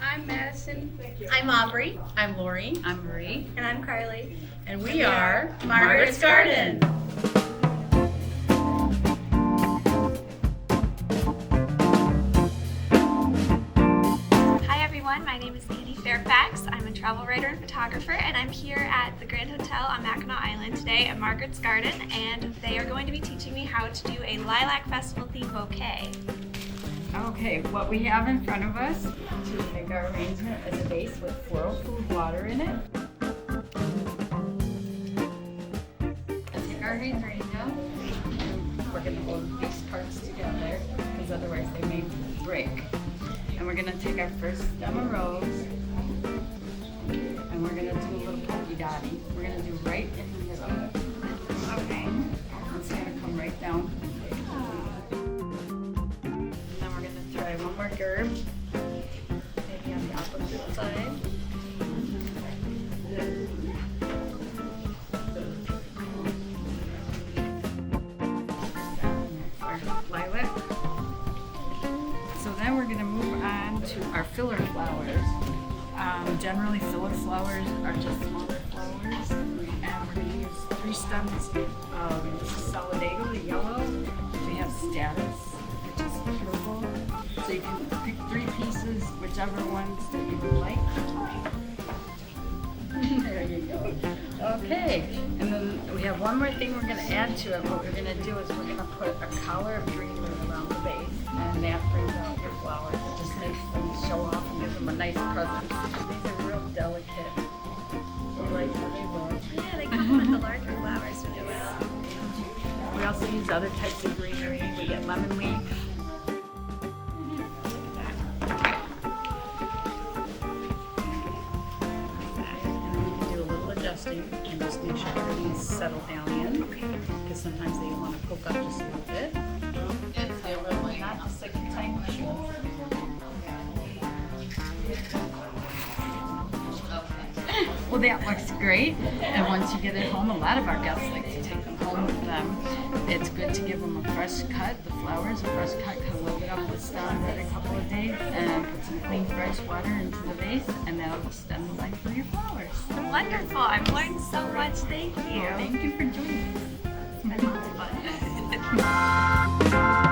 I'm Madison. I'm Aubrey. I'm Lori. I'm Marie. And I'm Carly. And we are Margaret's Garden. Hi everyone, my name is Katie Fairfax. I'm a travel writer and photographer, and I'm here at the Grand Hotel on Mackinac Island today at Margaret's Garden, and they are going to be teaching me how to do a lilac festival themed bouquet. Okay, what we have in front of us to make our arrangement is a vase with floral food water in it. Let's take our hydrangea. We're going to hold these parts together because otherwise they may break. And we're going to take our first stem of rose and we're going to do a little pokey dotty. We're going to do right in the middle. Okay. It's going to come right down. Try one more gerb, maybe on the opposite side. Our lilac. So then we're going to move on to our filler flowers. Generally filler flowers are just smaller flowers, and we're going to use 3 stems of solidago, the yellow. We have status, which is purple. So you can pick 3 pieces, whichever ones that you would like. There you go. Okay, and then we have one more thing we're going to add to it. What we're going to do is we're going to put a collar of green around the base, and that brings out your flowers. It just makes them show off and gives them a nice presence. These are real delicate. I like how they look. Yeah, they complement the larger flowers really well. We also use other types of greenery. We get lemon leaf. And just make sure these settle down in, because sometimes they want to poke up just a little bit. It's really Not just like a tiny shoe. Well, that looks great. And once you get it home, a lot of our guests like to take them home with them. It's good to give them a fresh cut. The flowers, a fresh cut, cut a little bit off the stem in a couple of days, and put some clean, fresh water into the vase, and that'll extend the life for your flowers. Wonderful, I've learned so much, thank you. Thank you for joining us. It's been lots of fun.